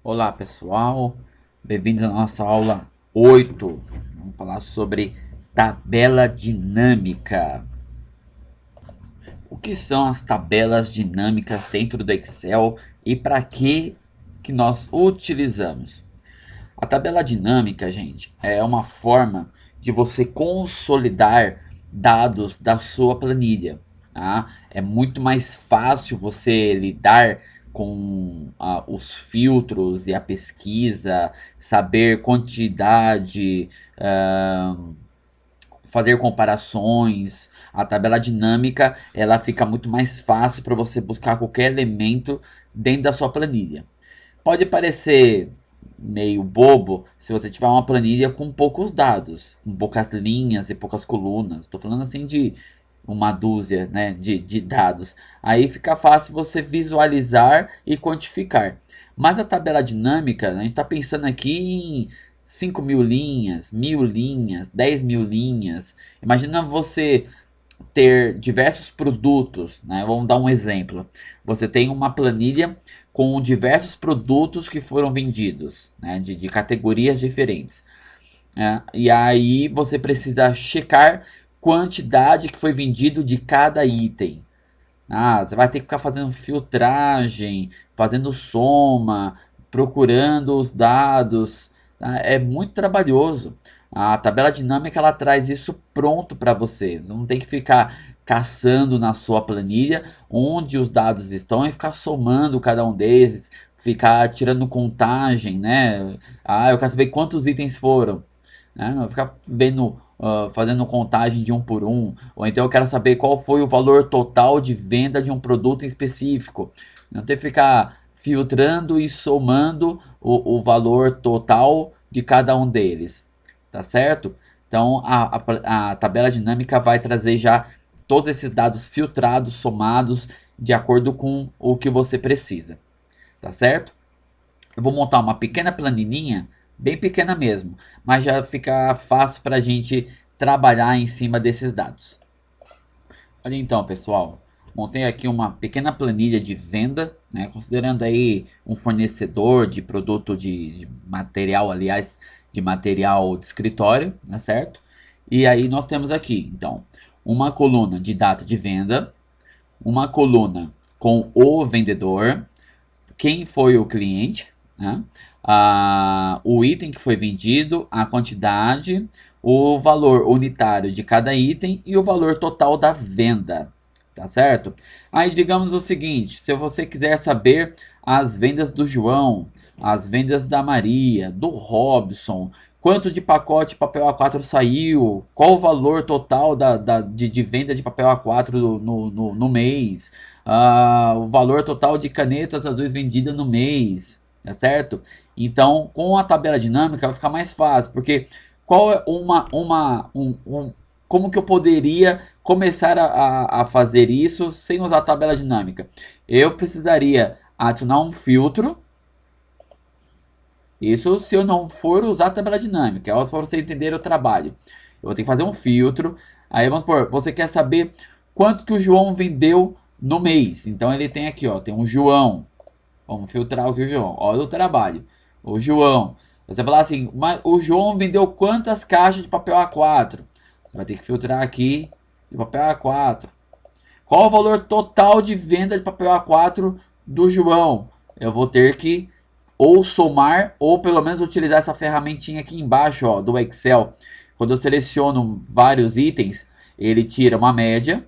Olá pessoal, bem-vindos à nossa aula 8. Vamos falar sobre tabela dinâmica. O que são as tabelas dinâmicas dentro do Excel e para que nós utilizamos? A tabela dinâmica, gente, é uma forma de você consolidar dados da sua planilha. Tá? É muito mais fácil você lidar com os filtros e a pesquisa, saber quantidade, ah, fazer comparações. A tabela dinâmica ela fica muito mais fácil para você buscar qualquer elemento dentro da sua planilha. Pode parecer meio bobo se você tiver uma planilha com poucos dados, com poucas linhas e poucas colunas. Estou falando assim de uma dúzia, né, de dados. Aí fica fácil você visualizar e quantificar. Mas a tabela dinâmica, a gente está pensando aqui em 5.000 linhas, 1.000 linhas, 10.000 linhas. Imagina você ter diversos produtos, né? Vamos dar um exemplo. Você tem uma planilha com diversos produtos que foram vendidos, né? De categorias diferentes. Né? E aí você precisa checar quantidade que foi vendido de cada item. Você vai ter que ficar fazendo filtragem, fazendo soma, procurando os dados. Tá? É muito trabalhoso. A tabela dinâmica ela traz isso pronto para você. Você não tem que ficar caçando na sua planilha onde os dados estão e ficar somando cada um deles, ficar tirando contagem, né? Eu quero saber quantos itens foram, né? Não ficar vendo, fazendo contagem de um por um, ou então eu quero saber qual foi o valor total de venda de um produto em específico. Não ter que ficar filtrando e somando o valor total de cada um deles, tá certo? Então a tabela dinâmica vai trazer já todos esses dados filtrados, somados de acordo com o que você precisa, tá certo? Eu vou montar uma pequena planilhinha, bem pequena mesmo, mas já fica fácil para a gente trabalhar em cima desses dados. Olha então, pessoal, montei aqui uma pequena planilha de venda, né, considerando aí um fornecedor de produto de material, aliás, de material de escritório, né, certo? E aí nós temos aqui, então, uma coluna de data de venda, uma coluna com o vendedor, quem foi o cliente, né? O item que foi vendido, a quantidade, o valor unitário de cada item e o valor total da venda, tá certo? Aí digamos o seguinte, se você quiser saber as vendas do João, as vendas da Maria, do Robson, quanto de pacote papel A4 saiu, qual o valor total de venda de papel A4 no mês, o valor total de canetas azuis vendidas no mês, tá certo? Então, com a tabela dinâmica vai ficar mais fácil, porque qual é como que eu poderia começar a fazer isso sem usar a tabela dinâmica? Eu precisaria adicionar um filtro, isso se eu não for usar a tabela dinâmica, é para você entender o trabalho. Eu vou ter que fazer um filtro, aí vamos por, você quer saber quanto que o João vendeu no mês. Então ele tem aqui, ó, tem um João. Vamos filtrar o que o João. Olha o trabalho. O João. Você vai falar assim, mas o João vendeu quantas caixas de papel A4? Você vai ter que filtrar aqui de papel A4. Qual o valor total de venda de papel A4 do João? Eu vou ter que ou somar ou pelo menos utilizar essa ferramentinha aqui embaixo, ó, do Excel. Quando eu seleciono vários itens, ele tira uma média,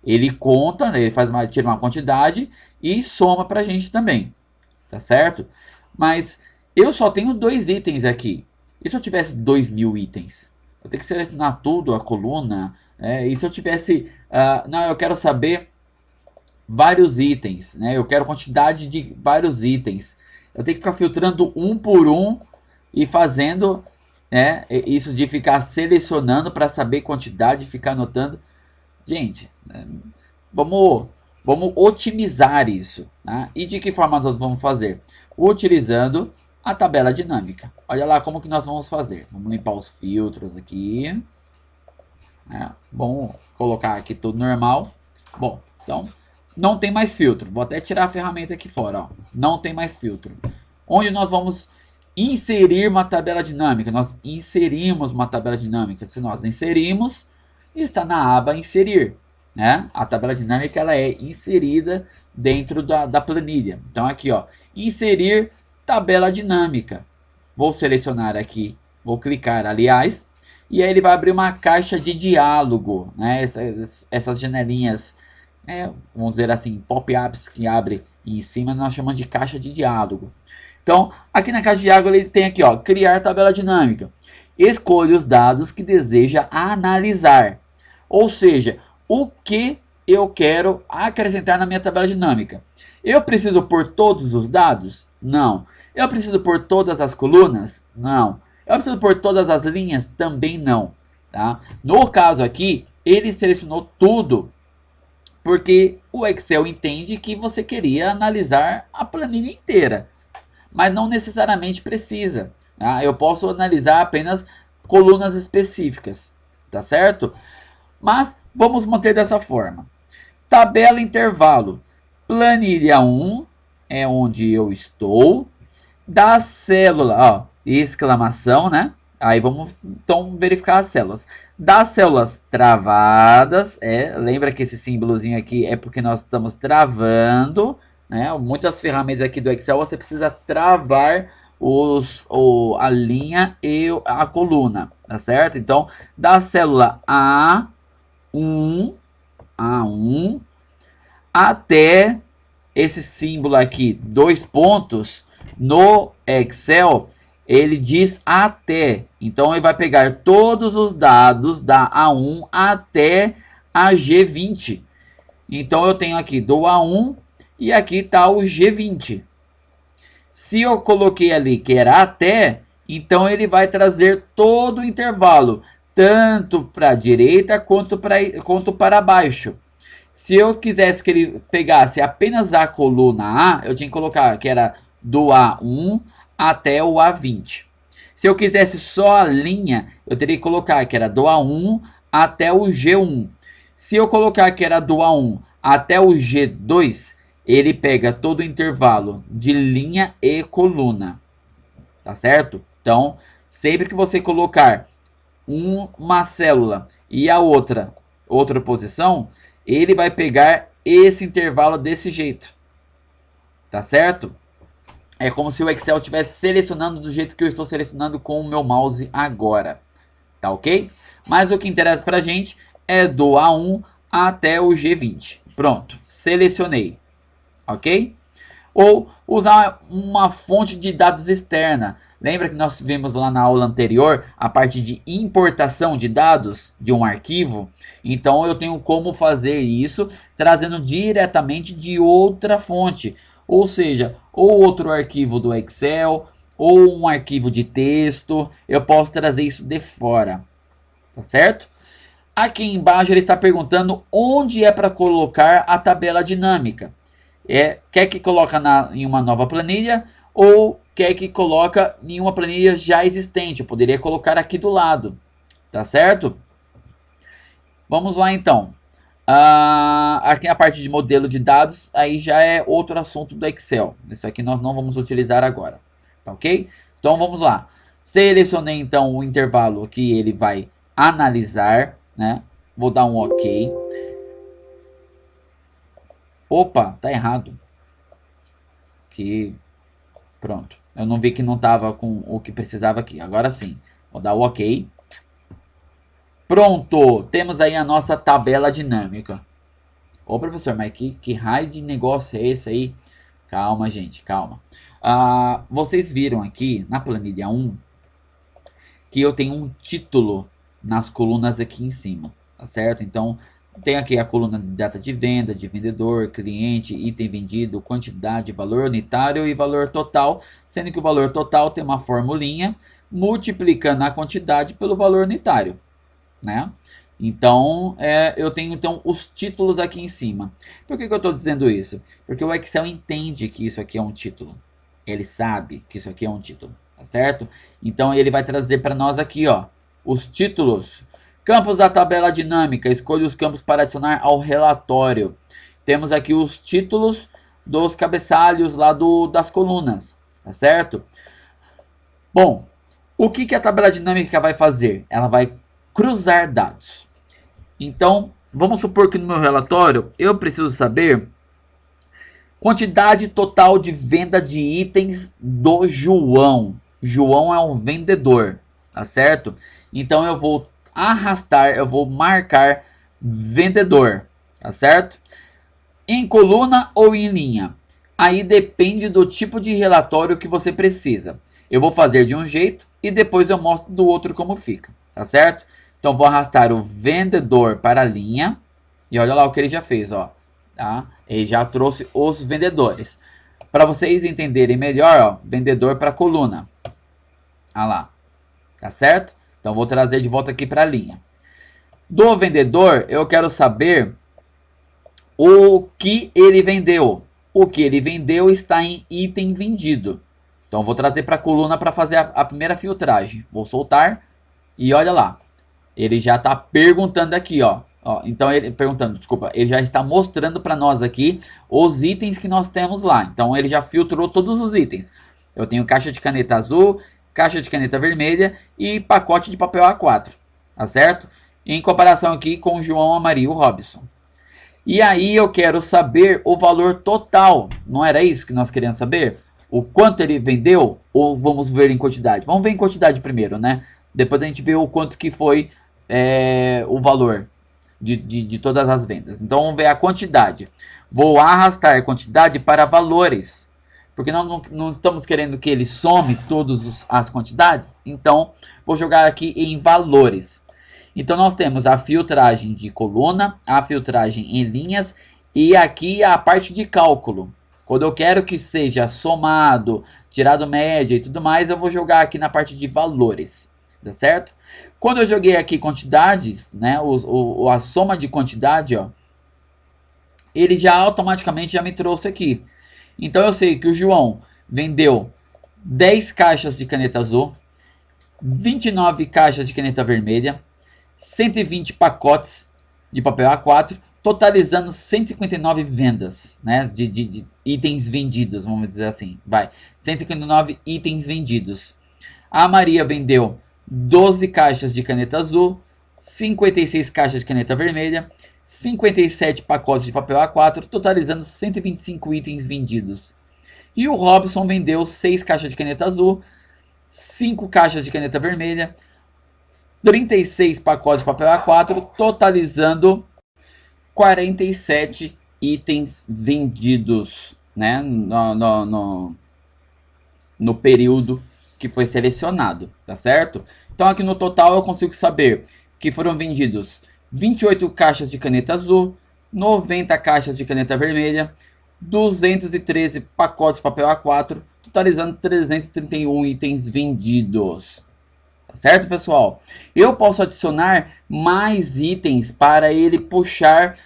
ele conta, ele tira uma quantidade e soma para a gente também, tá certo? Mas eu só tenho 2 itens aqui. E se eu tivesse 2.000 itens? Eu tenho que selecionar tudo, a coluna. E se eu tivesse, não, eu quero saber vários itens, né? Eu quero quantidade de vários itens. Eu tenho que ficar filtrando um por um e fazendo, né, isso de ficar selecionando para saber quantidade, ficar anotando. Gente, vamos, vamos otimizar isso. Tá? E de que forma nós vamos fazer? Utilizando a tabela dinâmica. Olha lá como que nós vamos fazer. Vamos limpar os filtros aqui. Vamos colocar aqui tudo normal. Bom, então não tem mais filtro. Vou até tirar a ferramenta aqui fora. Ó. Não tem mais filtro. onde nós vamos inserir uma tabela dinâmica. Nós inserimos uma tabela dinâmica. Se nós inserimos, está na aba inserir, né? A tabela dinâmica ela é inserida dentro da planilha. Então aqui, ó, inserir tabela dinâmica. Vou selecionar aqui, vou clicar, aliás, e aí ele vai abrir uma caixa de diálogo, né? Essas janelinhas, vamos dizer assim, pop-ups que abre em cima, nós chamamos de caixa de diálogo. Então, aqui na caixa de diálogo ele tem aqui, ó, criar tabela dinâmica. Escolha os dados que deseja analisar. Ou seja, o que eu quero acrescentar na minha tabela dinâmica. Eu preciso pôr todos os dados? Não. Eu preciso pôr todas as colunas? Não. Eu preciso pôr todas as linhas? Também não. Tá? No caso aqui, ele selecionou tudo, porque o Excel entende que você queria analisar a planilha inteira, mas não necessariamente precisa. Tá? Eu posso analisar apenas colunas específicas, tá certo? Mas vamos manter dessa forma. Tabela intervalo. Planilha 1 é onde eu estou. Da célula, ó, exclamação, né? Aí vamos então verificar as células. Das células travadas, lembra que esse símbolozinho aqui é porque nós estamos travando, né? Muitas ferramentas aqui do Excel você precisa travar a linha e a coluna, tá certo? Então, da célula A1 até esse símbolo aqui, 2 pontos, no Excel, ele diz até. Então, ele vai pegar todos os dados da A1 até a G20. Então, eu tenho aqui do A1 e aqui está o G20. Se eu coloquei ali que era até, então ele vai trazer todo o intervalo, tanto para a direita quanto para baixo. Se eu quisesse que ele pegasse apenas a coluna A, eu tinha que colocar que era do A1 até o A20. Se eu quisesse só a linha, eu teria que colocar que era do A1 até o G1. Se eu colocar que era do A1 até o G2, ele pega todo o intervalo de linha e coluna. Tá certo? Então, sempre que você colocar uma célula e a outra posição, ele vai pegar esse intervalo desse jeito. Tá certo? É como se o Excel estivesse selecionando do jeito que eu estou selecionando com o meu mouse agora. Tá ok? Mas o que interessa pra gente é do A1 até o G20. Pronto, selecionei. Ok? Ou usar uma fonte de dados externa. Lembra que nós vimos lá na aula anterior a parte de importação de dados de um arquivo? Então eu tenho como fazer isso trazendo diretamente de outra fonte. Ou seja, ou outro arquivo do Excel, ou um arquivo de texto. Eu posso trazer isso de fora. Tá certo? Aqui embaixo ele está perguntando onde é para colocar a tabela dinâmica. Quer que coloque em uma nova planilha ou quer que coloque em uma planilha já existente? Eu poderia colocar aqui do lado, tá certo? Vamos lá então. Aqui a parte de modelo de dados, aí já é outro assunto do Excel. Isso aqui nós não vamos utilizar agora, tá ok? Então vamos lá. Selecionei então o intervalo que ele vai analisar, né? Vou dar um OK. Opa, tá errado. Aqui, pronto. Eu não vi que não estava com o que precisava aqui. Agora sim. Vou dar o OK. Pronto. Temos aí a nossa tabela dinâmica. Ô, professor, mas que raio de negócio é esse aí? Calma, gente, calma. Vocês viram aqui na planilha 1 que eu tenho um título nas colunas aqui em cima, tá certo? Então, tem aqui a coluna de data de venda, de vendedor, cliente, item vendido, quantidade, valor unitário e valor total, sendo que o valor total tem uma formulinha multiplicando a quantidade pelo valor unitário, né? Então, eu tenho então os títulos aqui em cima. Por que eu estou dizendo isso? Porque o Excel entende que isso aqui é um título. Ele sabe que isso aqui é um título, tá certo? Então, ele vai trazer para nós aqui, ó, os títulos. Campos da tabela dinâmica, escolha os campos para adicionar ao relatório. Temos aqui os títulos dos cabeçalhos lá das colunas, tá certo? Bom, o que a tabela dinâmica vai fazer? Ela vai cruzar dados. Então, vamos supor que no meu relatório eu preciso saber quantidade total de venda de itens do João. João é um vendedor, tá certo? Então eu vou arrastar, eu vou marcar vendedor, tá certo? Em coluna ou em linha? Aí depende do tipo de relatório que você precisa. Eu vou fazer de um jeito e depois eu mostro do outro como fica, tá certo? Então vou arrastar o vendedor para a linha e olha lá o que ele já fez, ó. Tá? Ele já trouxe os vendedores. Para vocês entenderem melhor, ó, vendedor para coluna. Olha lá, tá certo? Então vou trazer de volta aqui para a linha. Do vendedor, eu quero saber o que ele vendeu. O que ele vendeu está em item vendido. Então vou trazer para a coluna para fazer a primeira filtragem. Vou soltar e olha lá. Ele já está perguntando aqui, ó. Então ele perguntando, desculpa, ele já está mostrando para nós aqui os itens que nós temos lá. Então ele já filtrou todos os itens. Eu tenho caixa de caneta azul, caixa de caneta vermelha e pacote de papel A4, tá certo? Em comparação aqui com o João, a Maria e o Robson. E aí eu quero saber o valor total. Não era isso que nós queríamos saber? O quanto ele vendeu? Ou vamos ver em quantidade? Vamos ver em quantidade primeiro, né? Depois a gente vê o quanto que foi o valor de todas as vendas. Então vamos ver a quantidade. Vou arrastar a quantidade para valores. Porque nós não estamos querendo que ele some todas as quantidades. Então vou jogar aqui em valores. Então nós temos a filtragem de coluna, a filtragem em linhas e aqui a parte de cálculo. Quando eu quero que seja somado, tirado média e tudo mais, eu vou jogar aqui na parte de valores, tá certo? Quando eu joguei aqui quantidades, né, a soma de quantidade, ó, ele já automaticamente já me trouxe aqui. Então eu sei que o João vendeu 10 caixas de caneta azul, 29 caixas de caneta vermelha, 120 pacotes de papel A4, totalizando 159 vendas, né, de itens vendidos, vamos dizer assim, 159 itens vendidos. A Maria vendeu 12 caixas de caneta azul, 56 caixas de caneta vermelha, 57 pacotes de papel A4, totalizando 125 itens vendidos. E o Robson vendeu 6 caixas de caneta azul, 5 caixas de caneta vermelha, 36 pacotes de papel A4, totalizando 47 itens vendidos, né, no período que foi selecionado, tá certo? Então aqui no total eu consigo saber que foram vendidos 28 caixas de caneta azul, 90 caixas de caneta vermelha, 213 pacotes de papel A4, totalizando 331 itens vendidos. Tá certo, pessoal? Eu posso adicionar mais itens para ele puxar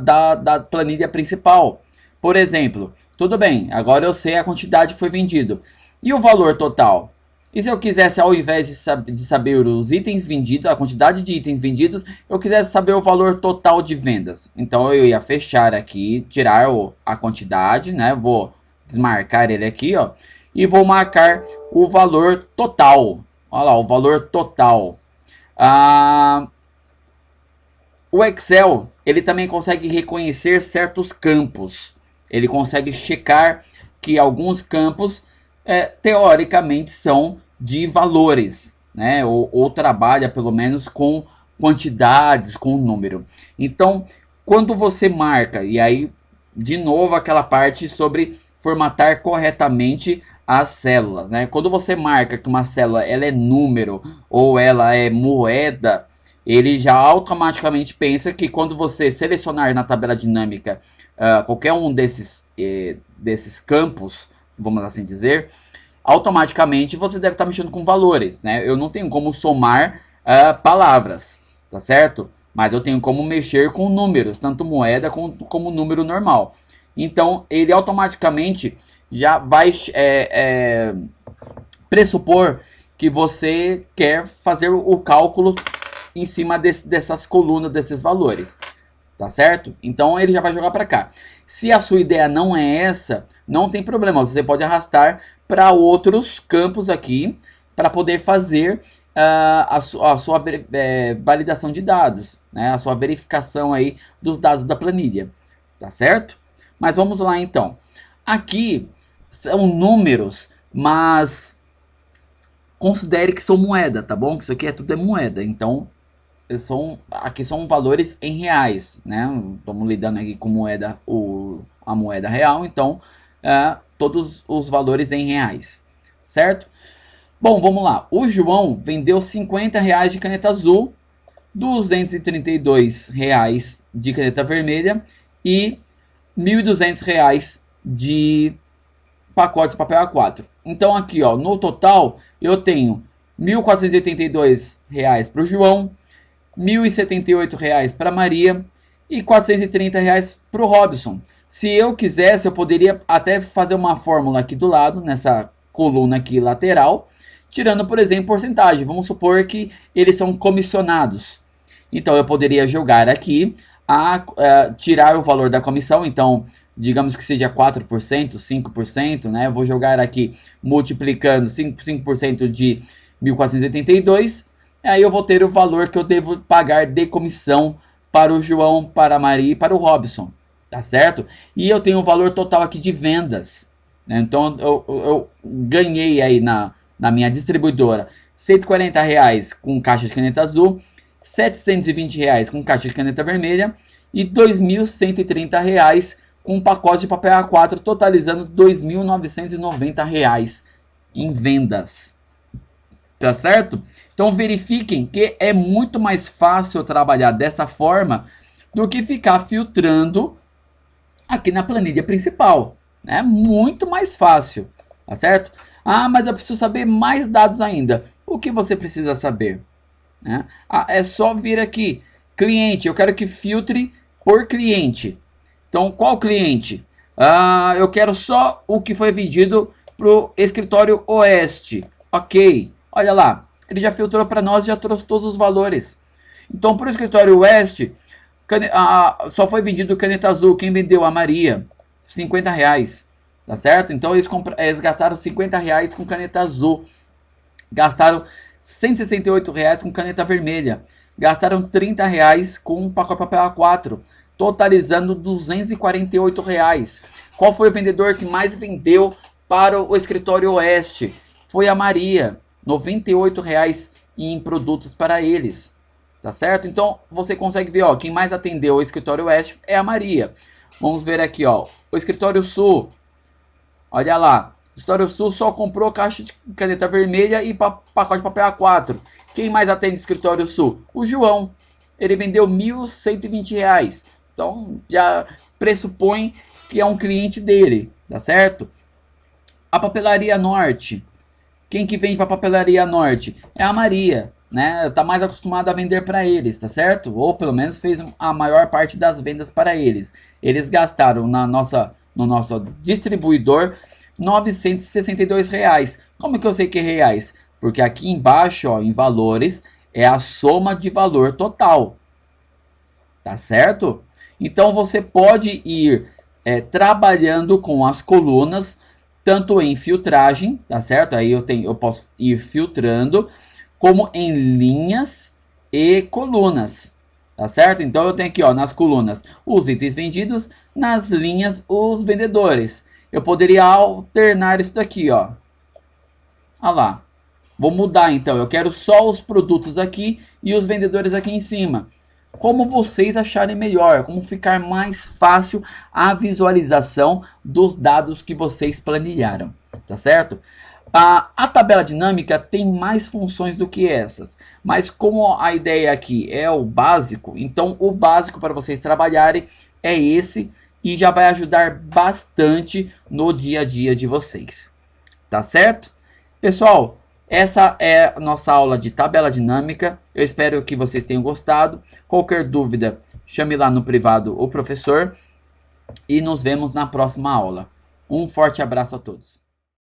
da planilha principal. Por exemplo, tudo bem, agora eu sei a quantidade que foi vendido. E o valor total? E se eu quisesse, ao invés de saber os itens vendidos, a quantidade de itens vendidos, eu quisesse saber o valor total de vendas? Então eu ia fechar aqui, tirar a quantidade, né? Vou desmarcar ele aqui, ó. E vou marcar o valor total. Olha lá, o valor total. O Excel, ele também consegue reconhecer certos campos. Ele consegue checar que alguns campos, teoricamente, são de valores, né? Ou trabalha, pelo menos, com quantidades, com número. Então, quando você marca, e aí, de novo, aquela parte sobre formatar corretamente as células, né? Quando você marca que uma célula ela é número ou ela é moeda, ele já automaticamente pensa que quando você selecionar na tabela dinâmica qualquer um desses campos, vamos assim dizer, automaticamente você deve estar mexendo com valores, né? Eu não tenho como somar palavras, tá certo? Mas eu tenho como mexer com números, tanto moeda como número normal. Então ele automaticamente já vai pressupor que você quer fazer o cálculo em cima dessas colunas, desses valores, tá certo? Então ele já vai jogar para cá. Se a sua ideia não é essa, não tem problema, você pode arrastar para outros campos aqui, para poder fazer a sua validação de dados, né? A sua verificação aí dos dados da planilha, tá certo? Mas vamos lá então. Aqui são números, mas considere que são moeda, tá bom? Que isso aqui tudo é moeda, então aqui são valores em reais, né? Estamos lidando aqui com moeda, a moeda real, então todos os valores em reais, certo? Bom, vamos lá. O João vendeu R$50 de caneta azul, R$232 de caneta vermelha e R$1.200 de pacotes de papel A4. Então aqui, ó, no total eu tenho R$1.482 para o João, R$1.078 para a Maria e R$430 para o Robson. Se eu quisesse, eu poderia até fazer uma fórmula aqui do lado, nessa coluna aqui lateral, tirando, por exemplo, porcentagem. Vamos supor que eles são comissionados. Então eu poderia jogar aqui, tirar o valor da comissão. Então, digamos que seja 4%, 5%, né? Eu vou jogar aqui multiplicando 5% de 1.482. Aí eu vou ter o valor que eu devo pagar de comissão para o João, para a Maria e para o Robson, tá certo? E eu tenho o valor total aqui de vendas, né? Então eu ganhei aí na minha distribuidora R$140 com caixa de caneta azul, R$720 com caixa de caneta vermelha e R$2.130 com pacote de papel A4, totalizando R$2.990 em vendas. Tá certo? Então verifiquem que é muito mais fácil trabalhar dessa forma do que ficar filtrando aqui na planilha principal, né? Muito mais fácil, tá certo? Ah, mas eu preciso saber mais dados ainda. O que você precisa saber, né? É só vir aqui, cliente, eu quero que filtre por cliente. Então, qual cliente? Eu quero só o que foi vendido para o escritório Oeste. Ok, olha lá, ele já filtrou para nós, já trouxe todos os valores. Então, para o escritório Oeste, só foi vendido caneta azul. Quem vendeu? A Maria, R$50. Tá certo? Então, eles gastaram R$50 com caneta azul. Gastaram R$168 com caneta vermelha. Gastaram R$30 com pacote de papel A4. Totalizando R$248. Qual foi o vendedor que mais vendeu para o escritório Oeste? Foi a Maria, R$98 em produtos para eles, tá certo? Então você consegue ver, ó, quem mais atendeu o escritório Oeste é a Maria. Vamos ver aqui, ó, o escritório Sul, olha lá, o escritório Sul só comprou caixa de caneta vermelha e pacote de papel A4. Quem mais atende o escritório Sul? O João, ele vendeu R$1.120. Então já pressupõe que é um cliente dele, tá certo? A Papelaria Norte, quem que vende para a Papelaria Norte? É a Maria, né? Tá mais acostumada a vender para eles, tá certo? Ou pelo menos fez a maior parte das vendas para eles. Eles gastaram no nosso distribuidor R$962. Como que eu sei que é reais? Porque aqui embaixo, ó, em valores, é a soma de valor total, tá certo? Então você pode ir trabalhando com as colunas, tanto em filtragem, tá certo? Aí eu posso ir filtrando, como em linhas e colunas, tá certo? Então eu tenho aqui, ó, nas colunas os itens vendidos, nas linhas os vendedores. Eu poderia alternar isso daqui, ó. Olha lá. Vou mudar então, eu quero só os produtos aqui e os vendedores aqui em cima. Como vocês acharem melhor, como ficar mais fácil a visualização dos dados que vocês planilharam, tá certo? A tabela dinâmica tem mais funções do que essas, mas como a ideia aqui é o básico, então o básico para vocês trabalharem é esse e já vai ajudar bastante no dia a dia de vocês, tá certo? Pessoal, essa é a nossa aula de tabela dinâmica. Eu espero que vocês tenham gostado. Qualquer dúvida, chame lá no privado o professor. E nos vemos na próxima aula. Um forte abraço a todos.